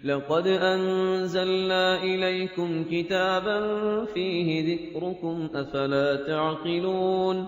لقد أنزلنا إليكم كتابا فيه ذكركم أفلا تعقلون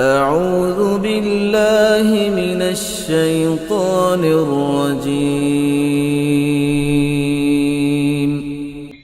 أعوذ بالله من الشيطان الرجيم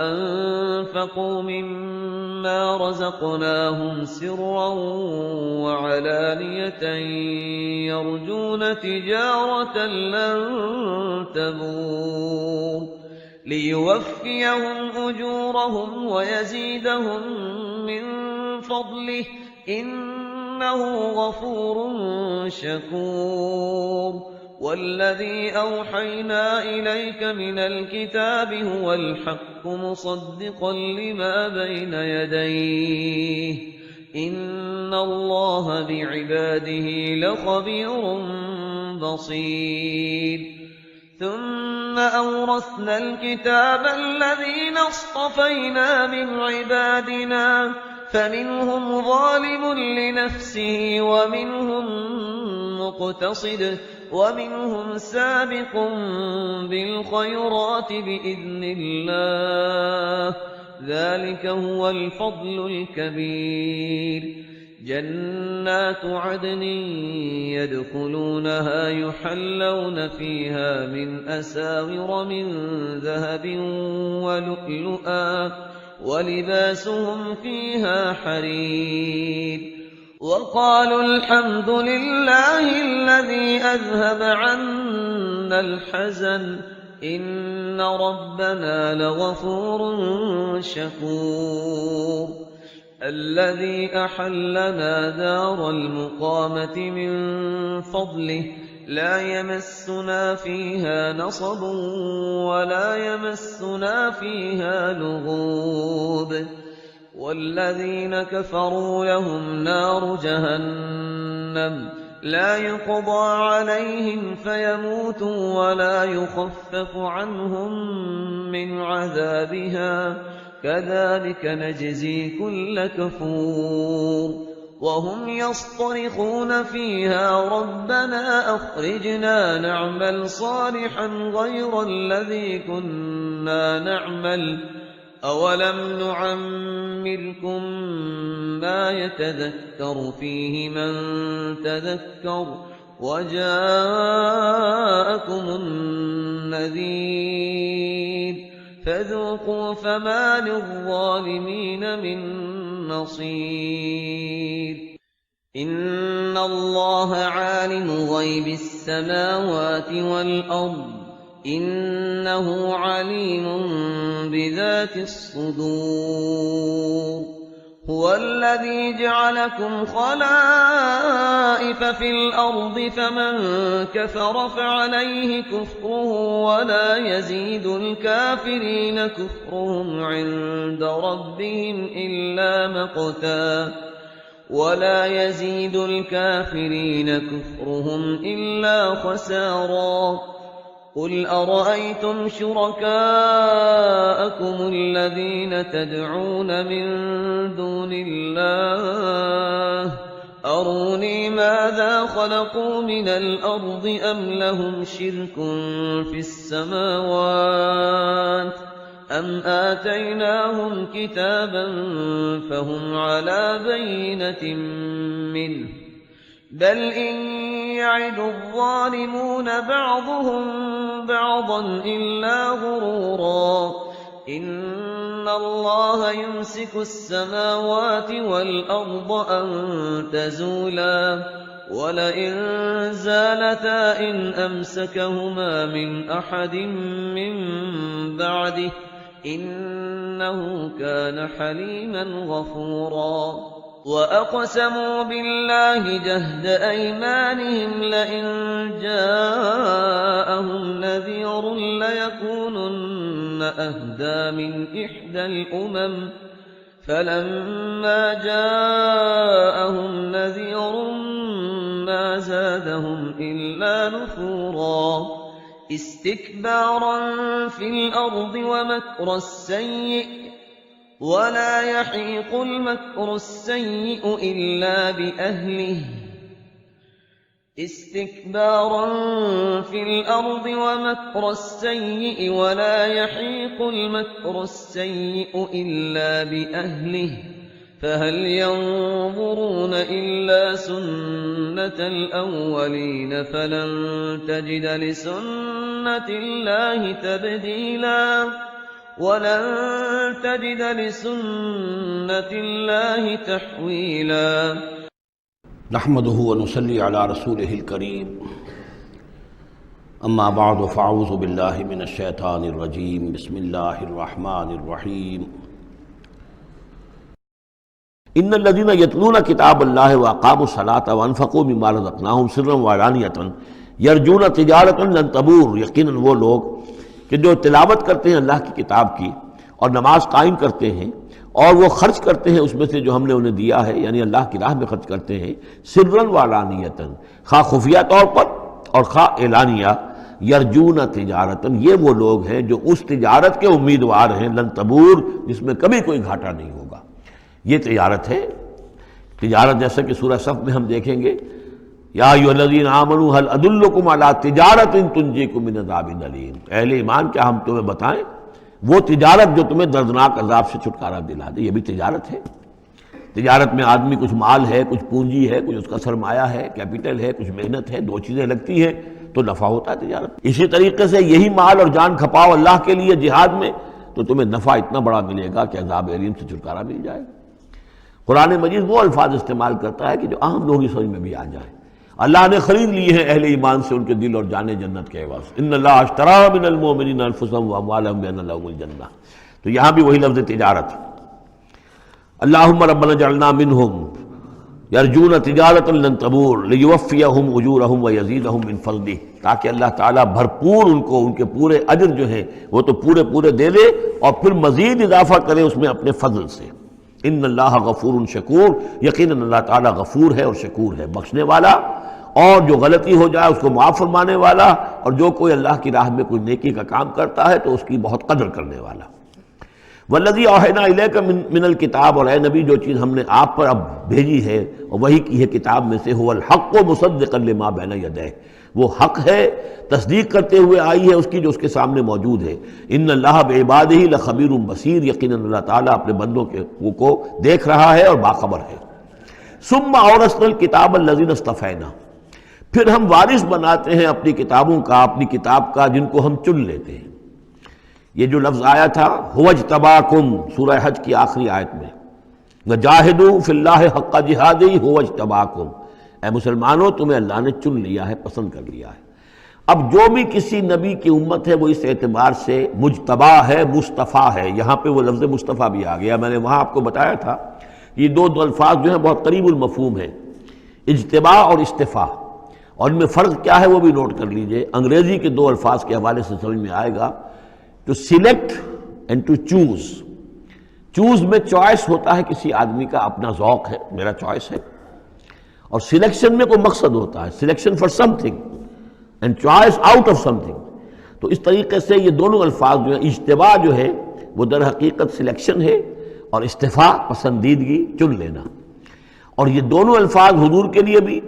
أنفقوا مما رزقناهم سرا وعلانية يرجون تجارة لن تبور ليوفيهم أجورهم ويزيدهم من فضله إنه غفور شكور والذي أوحينا إليك من الكتاب هو الحق مصدقا لما بين يديه إن الله بعباده لخبير بصير ثم أورثنا الكتاب الذين اصطفينا من عبادنا فمنهم ظالم لنفسه ومنهم مقتصد ومنهم سابق بالخيرات بإذن الله ذلك هو الفضل الكبير جنات عدن يدخلونها يحلون فيها من أساور من ذهب ولؤلؤا ولباسهم فيها حرير وقالوا الحمد لله الذي أذهب عنا الحزن إن ربنا لغفور شكور الذي أحلنا دار المقامة من فضله لا يمسنا فيها نصب ولا يمسنا فيها لغوب والذين كفروا لهم نار جهنم لا يقضى عليهم فيموتوا ولا يخفف عنهم من عذابها كذلك نجزي كل كفور وهم يصطرخون فيها ربنا أخرجنا نعمل صالحا غير الذي كنا نعمل أولم نعمركم ما يتذكر فيه من تذكر وجاءكم النذير فذوقوا فما للظالمين من نصير إن الله عالم غيب السماوات والأرض إنه عليم بذات الصدور هو الذي جعلكم خلائف في الأرض فمن كفر فعليه كفره ولا يزيد الكافرين كفرهم عند ربهم إلا مقتا ولا يزيد الكافرين كفرهم إلا خسارا قل أرأيتم شركاءكم الذين تدعون من دون الله أروني ماذا خلقوا من الأرض أم لهم شرك في السماوات أم آتيناهم كتابا فهم على بينة منه بل إن يعد الظالمون بعضهم بعضا إلا غرورا إن الله يمسك السماوات والأرض أن تزولا ولئن زالتا إن أمسكهما من أحد من بعده إنه كان حليما غفورا وأقسموا بالله جهد أيمانهم لئن جاءهم نذير ليكونن أهدى من إحدى الأمم فلما جاءهم نذير ما زادهم إلا نفورا استكبارا في الأرض ومكر السيء ولا يحيق المكر السيء إلا بأهله استكبارا في الأرض ومكر السيء ولا يحيق المكر السيء إلا بأهله فهل ينظرون إلا سنة الأولين فلن تجد لسنة الله تبديلا ولن تجد لسنة الله تحويلا نحمده ونصلي على رسوله الكريم اما بعد فاعوذ بالله من الشیطان الرجیم بسم اللہ الرحمن الرحیم ان الذين يتلون كتاب الله واقاموا الصلاة وانفقوا مما رزقناهم سرا وعلانية يرجون تجارة لن تبور یقیناً وہ لوگ کہ جو تلاوت کرتے ہیں اللہ کی کتاب کی اور نماز قائم کرتے ہیں اور وہ خرچ کرتے ہیں اس میں سے جو ہم نے انہیں دیا ہے، یعنی اللہ کی راہ میں خرچ کرتے ہیں سرًا وعلانیۃً، خواہ خفیہ طور پر اور خواہ اعلانیہ، یرجون تجارتاً، یہ وہ لوگ ہیں جو اس تجارت کے امیدوار ہیں لن تبور، جس میں کبھی کوئی گھاٹا نہیں ہوگا۔ یہ تجارت ہے، تجارت جیسا کہ سورہ صف میں ہم دیکھیں گے یا ایھا الذین آمنوا هل ادلکم علی تجارۃ تنجیکم من عذاب الیم، اہل ایمان کیا ہم تمہیں بتائیں وہ تجارت جو تمہیں دردناک عذاب سے چھٹکارا دلا دے۔ یہ بھی تجارت ہے۔ تجارت میں آدمی کچھ مال ہے، کچھ پونجی ہے، کچھ اس کا سرمایہ ہے، کیپٹل ہے، کچھ محنت ہے، دو چیزیں لگتی ہیں تو نفع ہوتا ہے تجارت۔ اسی طریقے سے یہی مال اور جان کھپاؤ اللہ کے لیے جہاد میں تو تمہیں نفع اتنا بڑا ملے گا کہ عذاب الیم سے چھٹکارا مل جائے گا۔ قرآن مجید وہ الفاظ استعمال کرتا ہے کہ جو عام لوگوں کی سمجھ میں بھی آ جائے۔ اللہ نے خرید لیے ہیں اہل ایمان سے ان کے دل اور جانیں جنت کے عوض، ان اللہ اشتری من المؤمنین انفسهم واموالهم بان لهم الجنہ، تو یہاں بھی وہی لفظ تجارت۔ اللہم ربنا اجعلنا منہم یرجون تجارۃ لن تبور لیوفیہم اجورہم ویزیدہم من فضلہ، تاکہ اللہ تعالیٰ بھرپور ان کو ان کے پورے اجر جو ہیں وہ تو پورے دے دے اور پھر مزید اضافہ کرے اس میں اپنے فضل سے۔ ان اللہ غفور شکور، یقیناً اللہ تعالیٰ غفور ہے اور شکور ہے، بخشنے والا اور جو غلطی ہو جائے اس کو معاف فرمانے والا، اور جو کوئی اللہ کی راہ میں کوئی نیکی کا کام کرتا ہے تو اس کی بہت قدر کرنے والا۔ والذی اوحینا الیک من الکتاب، اور اے نبی جو چیز ہم نے آپ پر اب بھیجی ہے اور وہی کی ہے کتاب میں سے، هو الحق مصدقا لما بین یدیہ، وہ حق ہے تصدیق کرتے ہوئے آئی ہے اس کی جو اس کے سامنے موجود ہے۔ ان اللہ بعبادہ لخبیر بصیر، یقیناً اللہ تعالیٰ اپنے بندوں کو دیکھ رہا ہے اور باخبر ہے۔ ثم اورثنا الکتاب الذین اصطفینا، پھر ہم وارث بناتے ہیں اپنی کتابوں کا، اپنی کتاب کا جن کو ہم چن لیتے ہیں۔ یہ جو لفظ آیا تھا هو اجتباکم، سورہ حج کی آخری آیت میں، وجاہدوا فی اللہ حق جہادہ هو اجتباکم، اے مسلمانوں تمہیں اللہ نے چن لیا ہے، پسند کر لیا ہے۔ اب جو بھی کسی نبی کی امت ہے وہ اس اعتبار سے مجتبی ہے، مصطفیٰ ہے۔ یہاں پہ وہ لفظ مصطفیٰ بھی آ گیا، میں نے وہاں آپ کو بتایا تھا یہ دو الفاظ جو ہیں بہت قریب المفہوم ہیں، اجتباء اور استفاء، اور ان میں فرق کیا ہے وہ بھی نوٹ کر لیجئے۔ انگریزی کے دو الفاظ کے حوالے سے سمجھ میں آئے گا، to select and to choose. Choose میں چوائس ہوتا ہے کسی آدمی کا، اپنا ذوق ہے، میرا چوائس ہے، اور سلیکشن میں کوئی مقصد ہوتا ہے، selection for some thing and choice out of some thing. تو اس طریقے سے یہ دونوں الفاظ جو ہیں، اجتباء جو ہے وہ در حقیقت سلیکشن ہے، اور استفاء پسندیدگی، چن لینا۔ اور یہ دونوں الفاظ حضور کے لیے بھی،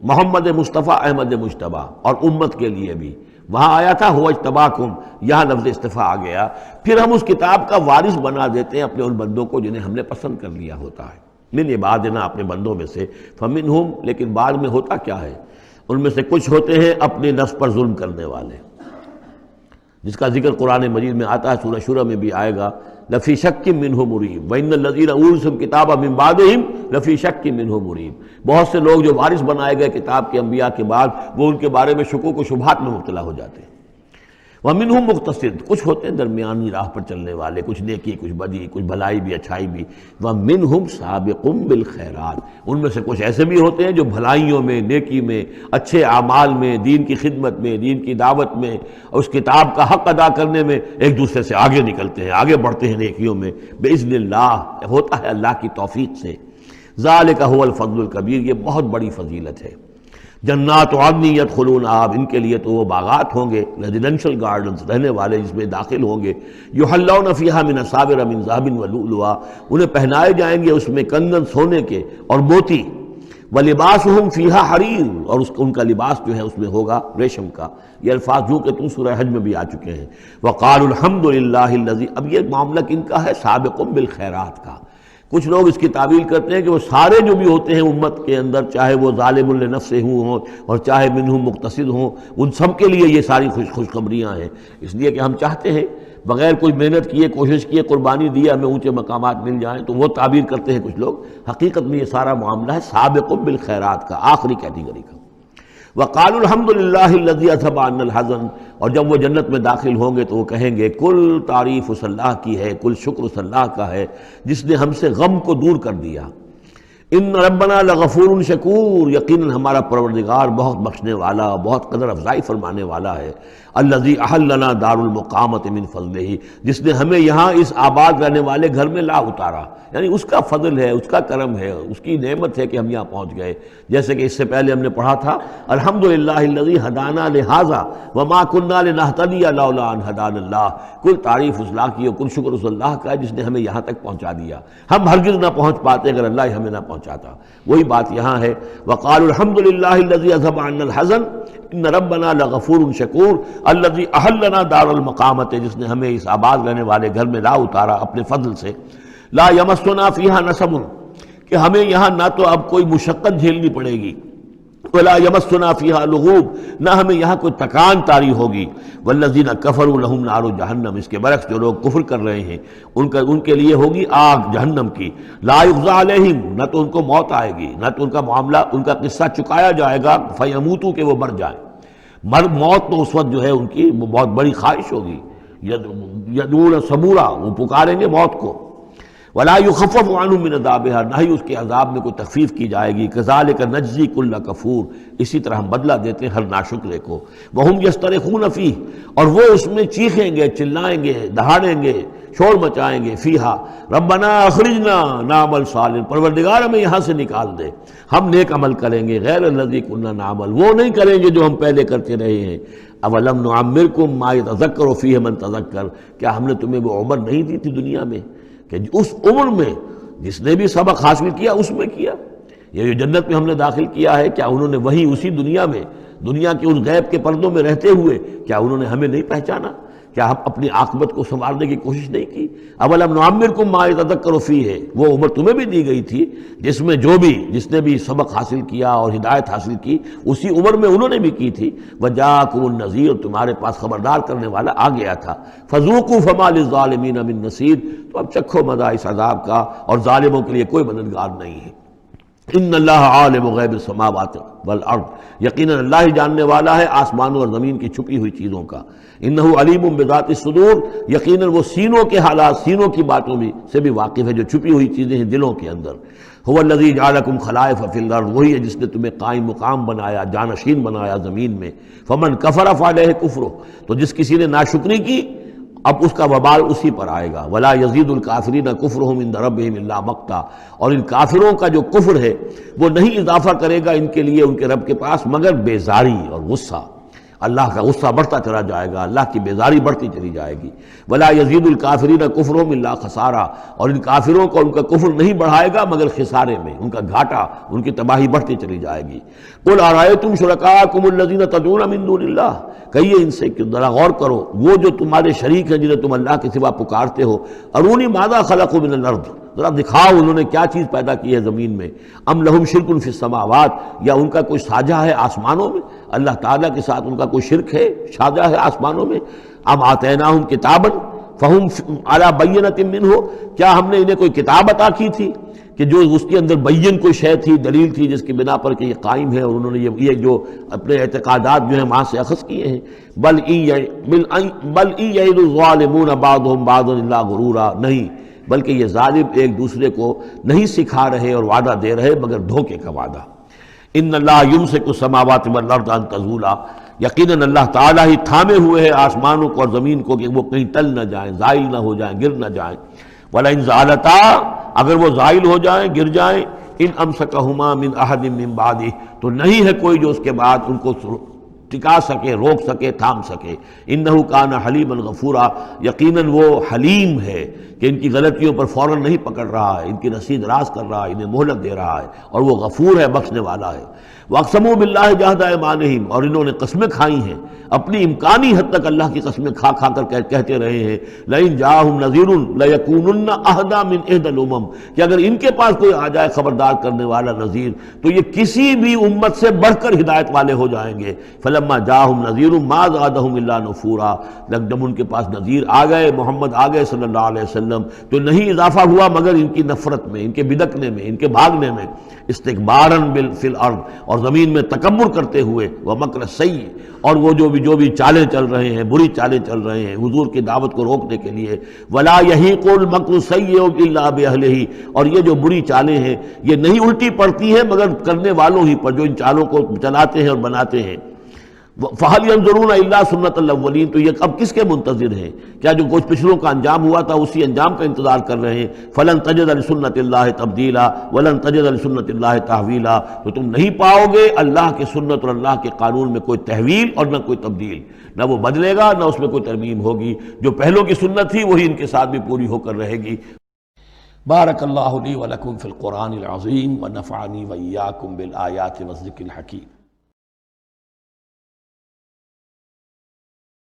محمد مصطفیٰ احمد مجتبیٰ، اور امت کے لیے بھی، وہاں آیا تھا هو اجتباکم، یہاں لفظ استفاء آ گیا۔ پھر ہم اس کتاب کا وارث بنا دیتے ہیں اپنے ان بندوں کو جنہیں ہم نے پسند کر لیا ہوتا ہے، من عبادنا، اپنے بندوں میں سے، فمنہم، لیکن بعد میں ہوتا کیا ہے، ان میں سے کچھ ہوتے ہیں اپنے نفس پر ظلم کرنے والے، جس کا ذکر قرآن مجید میں آتا ہے، سورہ شورى میں بھی آئے گا، لفی شک منہ مریب، وان الذین اورثوا الکتاب من بعدہم لفی شک منہ مریب۔ بہت سے لوگ جو وارث بنائے گئے کتاب کے انبیاء کے بعد، وہ ان کے بارے میں شکوک و شبہات میں مبتلا ہو جاتے ہیں۔ وَمِنْهُمْ مُقْتَصِدٌ، کچھ ہوتے ہیں درمیانی راہ پر چلنے والے، کچھ نیکی کچھ بدی، کچھ بھلائی بھی اچھائی بھی. وَمِنْهُمْ سَابِقٌ بِالْخَيْرَاتِ، ان میں سے کچھ ایسے بھی ہوتے ہیں جو بھلائیوں میں، نیکی میں، اچھے اعمال میں، دین کی خدمت میں، دین کی دعوت میں، اس کتاب کا حق ادا کرنے میں ایک دوسرے سے آگے نکلتے ہیں، آگے بڑھتے ہیں نیکیوں میں. بِإِذْنِ اللہ، ہوتا ہے اللہ کی توفیق سے. ذَلِكَ هُوَ الْفَضْلُ الْكَبِيرُ، یہ بہت بڑی فضیلت ہے. جنات عدن یدخلونہا، ان کے لیے تو وہ باغات ہوں گے، ریزیڈینشل گارڈنز، رہنے والے جس میں داخل ہوں گے. یحلون فیہا من اساور من ذہب ولؤلؤا، انہیں پہنائے جائیں گے اس میں کنگن سونے کے اور موتی. ولباسہم فیہا حریر، اور ان کا لباس جو ہے اس میں ہوگا ریشم کا. یہ الفاظ جو کہ سورہ حج میں بھی آ چکے ہیں. وقالوا الحمد للہ الذی، اب یہ معاملہ کن کا ہے؟ سابق بالخیرات کا. کچھ لوگ اس کی تعویل کرتے ہیں کہ وہ سارے جو بھی ہوتے ہیں امت کے اندر، چاہے وہ ظالم لنفسہ ہوں اور چاہے منہم مقتصد ہوں، ان سب کے لیے یہ ساری خوشخبریاں ہیں. اس لیے کہ ہم چاہتے ہیں بغیر کوئی محنت کیے، کوشش کیے، قربانی دی ہمیں اونچے مقامات مل جائیں، تو وہ تعبیر کرتے ہیں کچھ لوگ. حقیقت میں یہ سارا معاملہ ہے سابق بالخیرات کا، آخری کیٹیگری کا. وقالوا الحمد للہ الذی اذھب عنا الحزن، اور جب وہ جنت میں داخل ہوں گے تو وہ کہیں گے کل تعریف اس اللہ کی ہے، کل شکر اس اللہ کا ہے جس نے ہم سے غم کو دور کر دیا. ان ربنا لغفور شکور، یقیناً ہمارا پروردگار بہت بخشنے والا، بہت قدر افزائی فرمانے والا ہے. الذی احلنا دار المقامۃ من فضلہ، جس نے ہمیں یہاں اس آباد رہنے والے گھر میں لا اتارا، یعنی اس کا فضل ہے، اس کا کرم ہے، اس کی نعمت ہے کہ ہم یہاں پہنچ گئے. جیسے کہ اس سے پہلے ہم نے پڑھا تھا الحمدللہ الذی ہدانا لہذا وما کنا لنہتدی لولا ان ہدانا اللہ، کل تعریف اس اللہ کی اور کل شکر اس اللہ کا ہے جس نے ہمیں یہاں تک پہنچا دیا. ہم ہرگز نہ پہنچ پاتے اگر اللہ ہی ہمیں نہ پہنچاتا. وہی بات یہاں ہے. وقالوا الحمدللہ الذی اذھب عنا الحزن ان ربنا لغفور شکور الذی احلنا دار المقامۃ، جس نے ہمیں اس آباد رہنے والے گھر میں لا اتارا اپنے فضل سے. لا یمسنا فیہا نصب، کہ ہمیں یہاں نہ تو اب کوئی مشقت جھیلنی پڑے گی، ولا یمسنا فیہا لغوب، نہ ہمیں یہاں کوئی تکان طاری ہوگی. والذین کفروا لہم نار جہنم، اس کے برعکس جو لوگ کفر کر رہے ہیں ان کے لیے ہوگی آگ جہنم کی. لا یقضی علیہم، نہ تو ان کو موت آئے گی، نہ تو ان کا معاملہ، ان کا قصہ چکایا جائے گا. فیموتوا، کہ وہ مر جائیں. موت تو اس وقت جو ہے ان کی بہت بڑی خواہش ہوگی. یدعون ثبورا، وہ پکاریں گے موت کو. ولا یخفف عنہم من عذابها، نہ ہی اس کے عذاب میں کوئی تخفیف کی جائے گی. کذالک نجزی کل کفور، اسی طرح ہم بدلہ دیتے ہیں ہر ناشکرے کو. وہم یسترخون فیہ، اور وہ اس میں چیخیں گے، چلائیں گے، دہاڑیں گے، شور مچائیں گے. فیہا ربنا اخرجنا نعمل صالحا، پروردگار ہمیں یہاں سے نکال دے، ہم نیک عمل کریں گے. غیر الذی کنا نعمل، وہ نہیں کریں گے جو ہم پہلے کرتے رہے ہیں. اولم نعمرکم ما یتذکر فیہ من تذکر، کیا ہم نے تمہیں وہ عمر نہیں دی تھی دنیا میں کہ اس عمر میں جس نے بھی سبق حاصل کیا اس میں کیا. یہ جو جنت میں ہم نے داخل کیا ہے، کیا انہوں نے وہی اسی دنیا میں، دنیا کے اس غیب کے پردوں میں رہتے ہوئے کیا انہوں نے ہمیں نہیں پہچانا؟ کیا ہم اپنی عاقبت کو سنوارنے کی کوشش نہیں کی؟ اولم نعمرکم ما یتذکر فیہ، وہ عمر تمہیں بھی دی گئی تھی جس میں جس نے بھی سبق حاصل کیا اور ہدایت حاصل کی اسی عمر میں انہوں نے بھی کی تھی. وجاءکم النذیر، تمہارے پاس خبردار کرنے والا آ گیا تھا. فذوقوا فما للظالمین من نصیر، تو اب چکھو مزہ اس عذاب کا، اور ظالموں کے لیے کوئی مددگار نہیں ہے. ان اللہ عالم غیب السماوات والارض، یقیناً اللہ ہی جاننے والا ہے آسمانوں اور زمین کی چھپی ہوئی چیزوں کا. انہ علیم بذات الصدور، یقیناً وہ سینوں کے حالات، سینوں کی باتوں سے بھی واقف ہے جو چھپی ہوئی چیزیں ہیں دلوں کے اندر. هو الذی جعلکم خلائف فی الارض، وہی ہے جس نے تمہیں قائم مقام بنایا، جانشین بنایا زمین میں. فمن کفر فعلیہ کفرہ، تو جس کسی نے ناشکری کی اب اس کا وبال اسی پر آئے گا. ولا یزید الکافرین کفرہم عند ربہم الا مقتا، اور ان کافروں کا جو کفر ہے وہ نہیں اضافہ کرے گا ان کے لیے ان کے رب کے پاس مگر بیزاری اور غصہ. اللہ کا غصہ بڑھتا چلا جائے گا، اللہ کی بیزاری بڑھتی چلی جائے گی. ولا یزید الکافرین کفرہم الا خسارا، اور ان کافروں کو ان کا کفر نہیں بڑھائے گا مگر خسارے میں، ان کا گھاٹا، ان کی تباہی بڑھتی چلی جائے گی. قل ارأیتم شرکاءکم الذین تدعون من دون اللہ، کہیے ان سے کہ ذرا غور کرو وہ جو تمہارے شریک ہیں جنہیں تم اللہ کے سوا پکارتے ہو. ارونی ماذا خلقوا من الارض، ذرا دکھاؤ انہوں نے کیا چیز پیدا کی ہے زمین میں. ام لہم شرک فی السماوات، یا ان کا کوئی ساجہ ہے آسمانوں میں، اللہ تعالیٰ کے ساتھ ان کا کوئی شرک ہے، ساجہ ہے آسمانوں میں. ام آتیناہم کتابا فہم علی بینۃ منہ، کیا ہم نے انہیں کوئی کتاب عطا کی تھی کہ جو اس کے اندر بین کوئی شے تھی، دلیل تھی جس کی بنا پر کہ یہ قائم ہے، اور انہوں نے یہ جو اپنے اعتقادات جو ہیں وہاں سے اخذ کیے ہیں. بل ان یعد الظالمون بعضهم بعضا الا غرورا، نہیں بلکہ یہ ظالم ایک دوسرے کو نہیں سکھا رہے اور وعدہ دے رہے مگر دھوکے کا وعدہ. ان اللہ یمسک السماوات والارض ان تزولا، یقیناً اللہ تعالیٰ ہی تھامے ہوئے ہیں آسمانوں کو اور زمین کو کہ وہ کہیں ٹل نہ جائیں، زائل نہ ہو جائیں، گر نہ جائیں. وَلَئِن زَالَتَا، اگر وہ زائل ہو جائیں، گر جائیں، ان امسکہما من احد من بعدہ، تو نہیں ہے کوئی جو اس کے بعد ان کو ٹکا سکے، روک سکے، تھام سکے. انہ کان حلیما غفورا، یقیناً وہ حلیم ہے کہ ان کی غلطیوں پر فوراً نہیں پکڑ رہا ہے، ان کی رسید راز کر رہا ہے، انہیں مہلت دے رہا ہے، اور وہ غفور ہے، بخشنے والا ہے. وَأَقْسَمُوا بِاللَّهِ جَهْدَ أَيْمَانِهِمْ، اور انہوں نے قسمیں کھائی ہیں، اپنی امکانی حد تک اللہ کی قسمیں کھا کھا کر کہتے رہے ہیں لَإِن جَاءَهُمْ نَذِيرٌ لَيَكُونُنَّ أَهْدَىٰ مِنْ إِحْدَى الْأُمَمِ، کہ اگر ان کے پاس کوئی آ جائے خبردار کرنے والا نذیر تو یہ کسی بھی امت سے بڑھ کر ہدایت والے ہو جائیں گے. فَلَمَّا جَاءَهُمْ نَذِيرٌ مَا زَادَهُمْ إِلَّا نُفُورًا، جب ان کے پاس نذیر آ گئے، محمد آ گئے صلی اللہ علیہ وسلم، تو نہیں اضافہ ہوا مگر ان کی نفرت میں، ان کے بدکنے میں، ان کے بھاگنے میں. استکباراً فی الارض، اور زمین میں تکبر کرتے ہوئے. ومکر السیء، اور وہ جو بھی چالیں چل رہے ہیں، بری چالیں چل رہے ہیں حضور کی دعوت کو روکنے کے لیے. ولا یحیق المکر السیء الا باہلہ، اور یہ جو بری چالیں ہیں یہ نہیں الٹی پڑتی ہیں مگر کرنے والوں ہی پر، جو ان چالوں کو چلاتے ہیں اور بناتے ہیں. فَهَلْ يَنظُرُونَ إِلَّا سُنَّةَ الْأَوَّلِينَ، تو یہ اب کس کے منتظر ہیں؟ کیا جو کچھ پچھلوں کا انجام ہوا تھا اسی انجام کا انتظار کر رہے ہیں؟ فَلَن تَجِدَ لِسُنَّةِ اللَّهِ تَبْدِيلًا وَلَن تَجِدَ لِسُنَّةِ اللَّهِ تَحْوِيلًا، تو تم نہیں پاؤ گے اللہ کی سنت اور اللہ کے قانون میں کوئی تحویل اور نہ کوئی تبدیل، نہ وہ بدلے گا نہ اس میں کوئی ترمیم ہوگی. جو پہلوں کی سنت تھی وہی ان کے ساتھ بھی پوری ہو کر رہے گی. بارک اللہ لی ولکم فی القرآن العظیم ونفعنی وإیاکم بالآیات والذکر الحکیم.